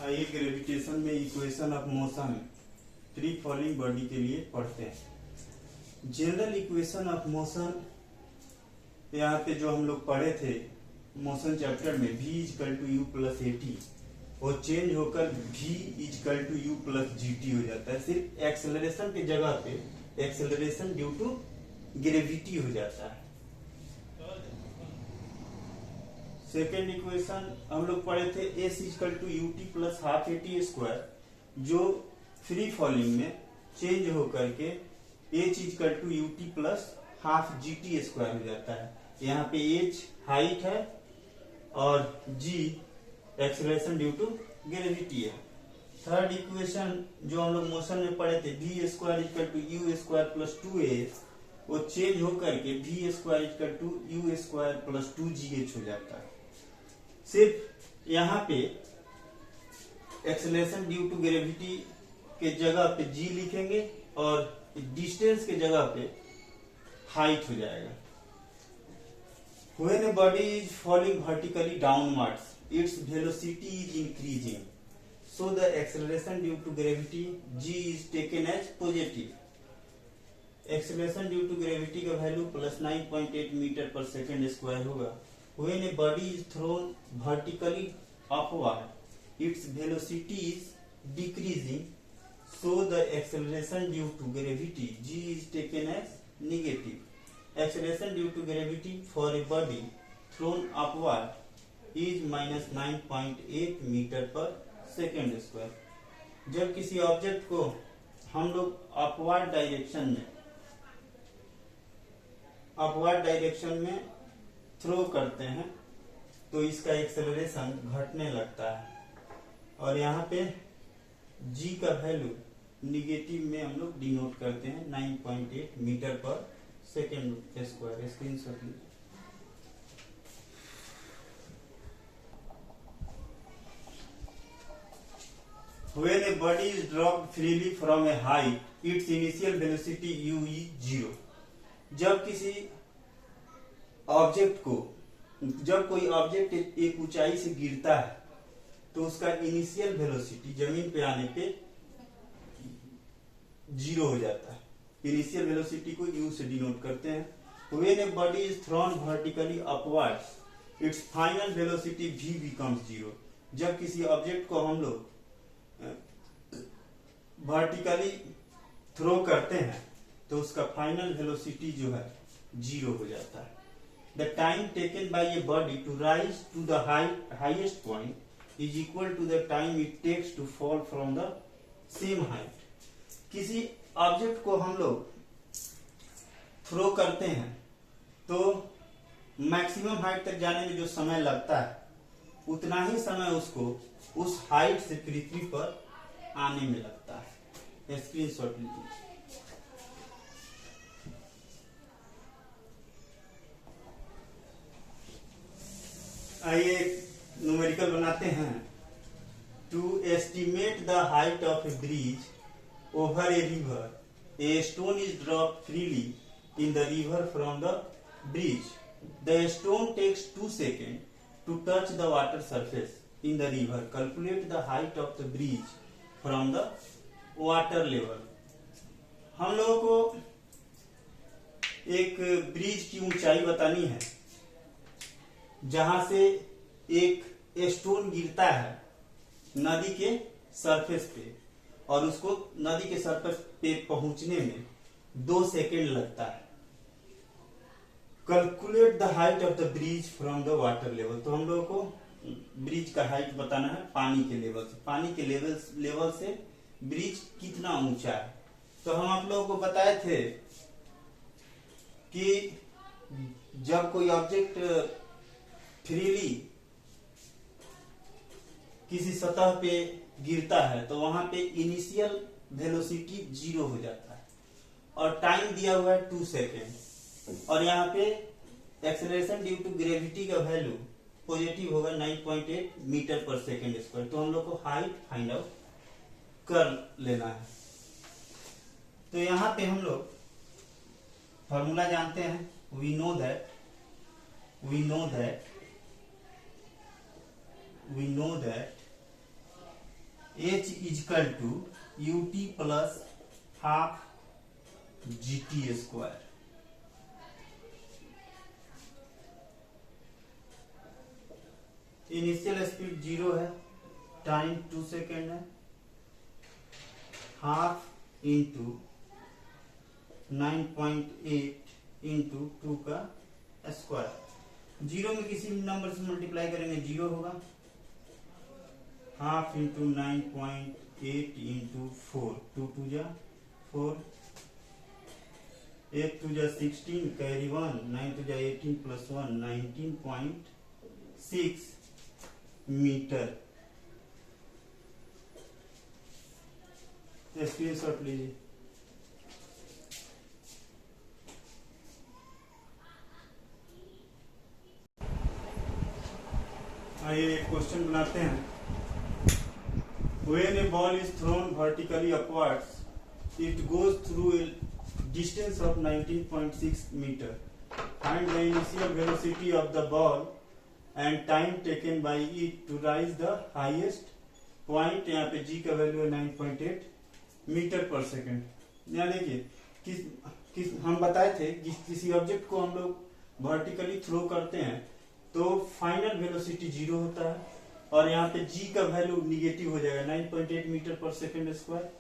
आइए ग्रेविटेशन में equation of motion free falling body के लिए पढ़ते हैं। जनरल इक्वेशन ऑफ मोशन यहाँ पे जो हम लोग पढ़े थे मोशन चैप्टर में v equal to u plus a t, वो चेंज होकर v equal to u plus g t हो जाता है। सिर्फ एक्सेलरेशन की जगह पे एक्सेलरेशन ड्यू टू ग्रेविटी हो जाता है। सेकेंड इक्वेशन हम लोग पढ़े थे s equal to u t plus half a t square, जो फ्री फॉलिंग में चेंज होकर के h equal to u t plus half g t square हो जाता है। यहाँ पे h हाइट है और g acceleration due to gravity है। थर्ड इक्वेशन जो हम लोग मोशन में पढ़े थे v square equal to u square plus 2s, वो चेंज होकर के v square equal to u square plus 2gh हो जाता है। सिर्फ यहाँ पे एक्सेलरेशन ड्यू टू ग्रेविटी के जगह पे g लिखेंगे और डिस्टेंस के जगह पे हाइट हो जाएगा। When a body is falling vertically downwards, its velocity is increasing, so the acceleration due to gravity g is taken as positive. Acceleration due to gravity का वैल्यू प्लस 9.8 मीटर पर second square होगा। When a body is thrown vertically upward, its velocity is decreasing, so the acceleration due to gravity g is taken as negative. Acceleration due to gravity for a body thrown upward is minus 9.8 metre पर second square. जब किसी object को हम लोग upward direction में throw करते हैं तो इसका एक्सेलरेशन घटने लगता है, और यहाँ पे g का वैल्यू निगेटिव में हम लोग डिनोट करते हैं 9.8 मीटर पर सेकेंड स्क्वायर। स्क्रीनशॉट लीजिए। When a body is dropped freely from a height, its initial velocity u is 0. जब कोई ऑब्जेक्ट एक ऊंचाई से गिरता है तो उसका इनिशियल वेलोसिटी जमीन पे आने पे 0 हो जाता है। इनिशियल वेलोसिटी को u से डिनोट करते हैं। When a body is thrown vertically upwards, its final velocity v becomes 0. जब किसी ऑब्जेक्ट को हम लोग वर्टिकली थ्रो करते हैं तो उसका फाइनल वेलोसिटी जो है 0 हो जाता है। The time taken by a body to rise to the highest point is equal to the time it takes to fall from the same height. किसी ऑब्जेक्ट को हम लोग थ्रो करते हैं तो मैक्सिमम हाइट तक जाने में जो समय लगता है उतना ही समय उसको उस हाइट से पृथ्वी पर आने में लगता है। स्क्रीनशॉट लीजिए। आइए न्यूमेरिकल बनाते हैं। To estimate the height of a bridge over a river, a stone is dropped freely in the river from the bridge. The stone takes 2 seconds to touch the water surface in the river. Calculate the height of the bridge from the water level. हम लोगों को एक bridge की ऊंचाई बतानी है जहां से एक स्टोन गिरता है नदी के सरफेस पे, और उसको नदी के सरफेस पे पहुंचने में 2 सेकेंड लगता है। Calculate the height of the bridge from the water level. तो हम लोगों को ब्रिज का हाइट बताना है पानी के लेवल से। पानी के लेवल से ब्रिज कितना ऊंचा है। तो हम आप लोगों को बताए थे कि जब कोई ऑब्जेक्ट फ्रीली किसी सतह पे गिरता है तो वहां पे इनिशियल वेलोसिटी 0 हो जाता है और टाइम दिया हुआ है 2 सेकेंड, और यहाँ पे एक्सेलरेशन ड्यू टू ग्रेविटी का वैल्यू पॉजिटिव होगा 9.8 मीटर पर सेकेंड स्क्वायर। तो हम लोग को हाइट फाइंड आउट कर लेना है। तो यहाँ पे हम लोग फॉर्मूला जानते हैं। We know that we know that h equal to ut plus half gt square. Initial speed 0 है, टाइम 2 सेकेंड है, हाफ इंटू 9.8 इंटू 2 का स्क्वायर। 0 में किसी भी नंबर से मल्टीप्लाई करेंगे 0 होगा, हाफ इंटू 9.8 इंटू 4, 2 2 जा 4, 8 2 जा 16, कैरी 1, 9 2 जा 18 प्लस 1, 19.6 मीटर। स्क्रीनशॉट लीजिए। आइए एक क्वेश्चन बनाते हैं। When a ball is thrown vertically upwards, it goes through a distance of 19.6 meter. Find the initial velocity of the ball and time taken by it to rise the highest point। यहाँ पे g का value है 9.8 metre पर second. यहाँ देखिए हम बताए थे कि किसी ऑब्जेक्ट को हम लोग वर्टिकली थ्रो करते हैं तो फाइनल वेलोसिटी 0 होता है, और यहाँ पे g का वैल्यू निगेटिव हो जाएगा 9.8 मीटर पर सेकेंड स्क्वायर,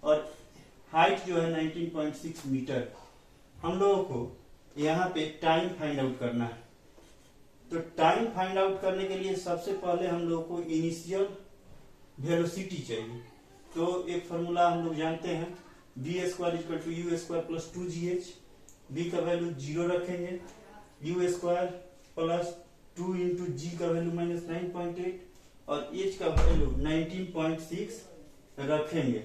और हाइट जो है 19.6 मीटर। हम लोगों को यहाँ पे टाइम फाइंड आउट करना है। तो टाइम फाइंड आउट करने के लिए सबसे पहले हम लोगों को इनिशियल वेलोसिटी चाहिए। तो एक फॉर्मूला हम लोग जानते हैं, v square equal to u square plus 2gh। v का वैल्यू 0 रखेंगे, u square plus 2 into g का वैल्यू माइनस 9.8 और h का वैल्यू 19.6 रखेंगे।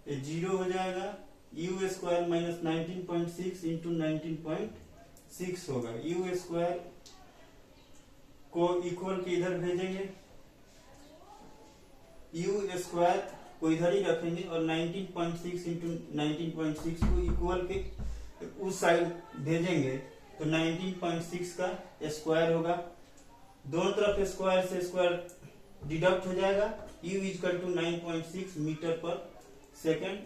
ये 0 हो जाएगा, यू स्क्वायर माइनस 19.6 इंटू 19.6 होगा। यू स्क्वायर को इक्वल के इधर भेजेंगे, यू स्क्वायर को इधर ही रखेंगे और 19.6 इंटू 19.6 को इक्वल के उस साइड भेजेंगे तो 19.6 का स्क्वायर होगा। दोनों तरफ स्क्वायर से स्क्वायर डिडक्ट हो जाएगा। u इक्वल टू 9.6 मीटर पर सेकेंड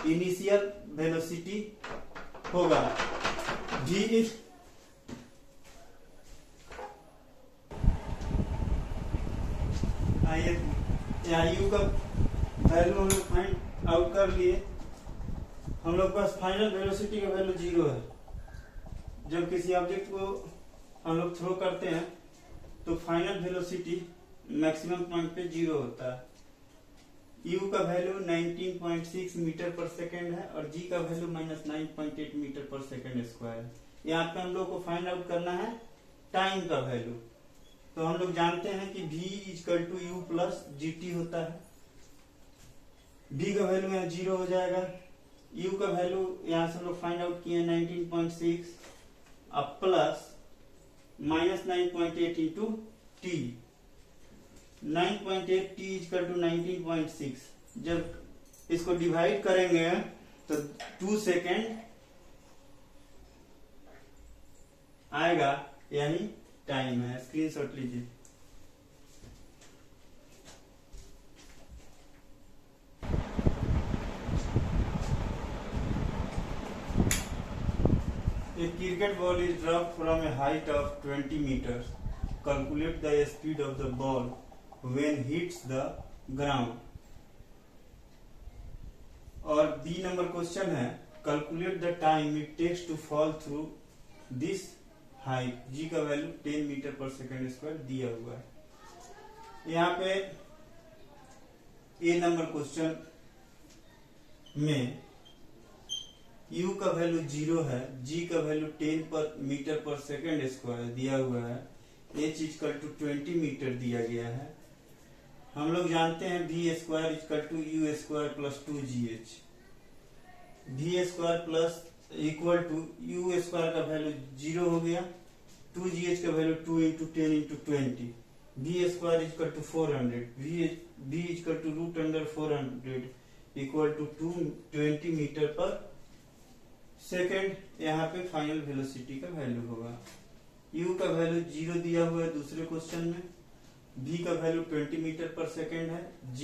इनिशियल वेलोसिटी होगा। v इज आइए यहाँ u का वैल्यू हम लोग फाइंड आउट कर लिए। हम लोग पास फाइनल वेलोसिटी का वैल्यू 0 है। जब किसी ऑब्जेक्ट को हम लोग थ्रो करते हैं तो फाइनल वेलोसिटी मैक्सिमम पॉइंट पे 0 होता है। u का वैल्यू 19.6 मीटर पर सेकेंड है और g का वैल्यू माइनस 9.8 मीटर पर सेकेंड स्क्वायर है। यहाँ पे हम लोग को फाइंड आउट करना है टाइम का वैल्यू। तो हम लोग जानते हैं कि v equal to u plus g t होता है। v का वैल्यू यहाँ 0 हो जाएगा, u का वैल्यू यहाँ से हम लोग फाइंड आउट किए 19.6 अब plus minus 9.8 into t. 9.8 t equal to 19.6। जब इसको डिवाइड करेंगे तो 2 सेकेंड आएगा, यानी टाइम है। स्क्रीनशॉट लीजिए। A cricket ball is dropped from a height of 20 meters. Calculate the speed of the ball when hits the ground. और B number question है, calculate the time it takes to fall through this height. G का value 10 metre पर second square दिया हुआ है। यहाँ पे A number question में u का वैल्यू 0 है, g का वैल्यू 10 पर मीटर पर सेकेंड स्क्वायर दिया हुआ है, h इक्वल टू 20 मीटर दिया गया है। हम लोग जानते हैं v square equal to u square plus 2gh। v square plus equal to u square का वैल्यू 0 हो गया, 2gh का value 2 into 10 into 20। v square equal to 400, v equal to root under 400 equal to 220 metre पर second. यहाँ पे final velocity का value होगा। u का वैल्यू 0 दिया हुआ है दूसरे क्वेश्चन में, v का वैल्यू 20 मीटर पर सेकेंड है, g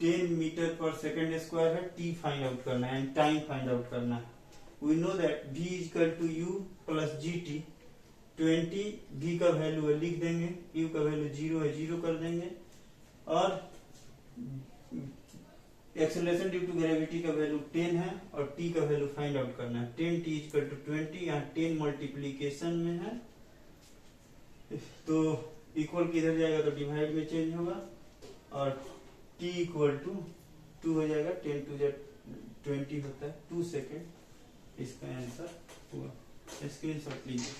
10 मीटर पर सेकेंड स्क्वायर है, टी फाइंड आउट करना है एंड टाइम फाइंड आउट करना है। We know that v equal to u plus g t. 20 v का वैल्यू है लिख देंगे, u का वैल्यू 0 है 0 कर देंगे, और एक्सेलरेशन ड्यू टू ग्रेविटी का वैल्यू 10 है और t का वैल्यू फाइंड आउट करना है। 10t इक्वल टू 20, यहाँ 10 मल्टीप्लीकेशन में है तो इक्वल किधर जाएगा तो डिवाइड में चेंज होगा, और t इक्वल टू 2 हो जाएगा। 10 टू 20 होता है, 2 सेकेंड इसका आंसर हुआ। स्क्रीनशॉट लीजिए।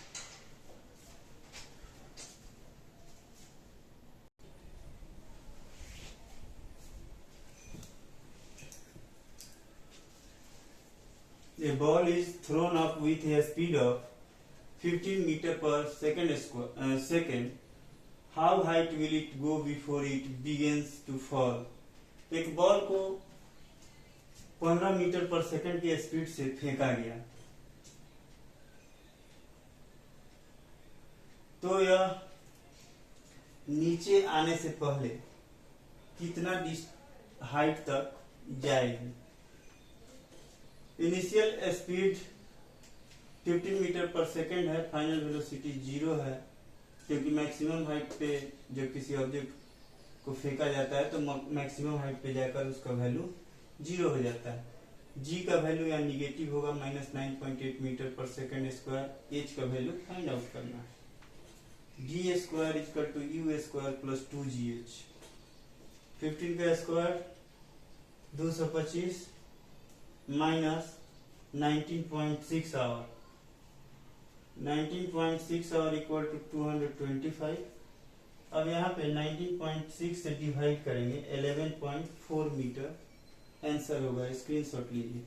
A ball is thrown up with a speed of 15 meter per second. How height will it go before it begins to fall? एक बॉल को 15 मीटर पर सेकंड की स्पीड से फेंका गया, तो यह नीचे आने से पहले कितना हाइट तक जाएगी। इनिशियल स्पीड 15 मीटर पर सेकेंड है, फाइनल वेलोसिटी 0 है, क्योंकि मैक्सिमम हाइट पे जब किसी ऑब्जेक्ट को फेंका जाता है तो मैक्सिमम हाइट पे जाकर उसका वैल्यू 0 हो जाता है। g का वैल्यू यहाँ निगेटिव होगा, -9.8 मीटर पर सेकेंड स्क्वायर। h का वैल्यू फाइंड आउट करना है। g square equal to u square plus 2gh। 15 का square 225 minus 19.6 hour, 19.6 hour equal to 225। अब यहाँ पे 19.6 से डिवाइड करेंगे, 11.4 मीटर आंसर होगा। स्क्रीनशॉट लीजिए।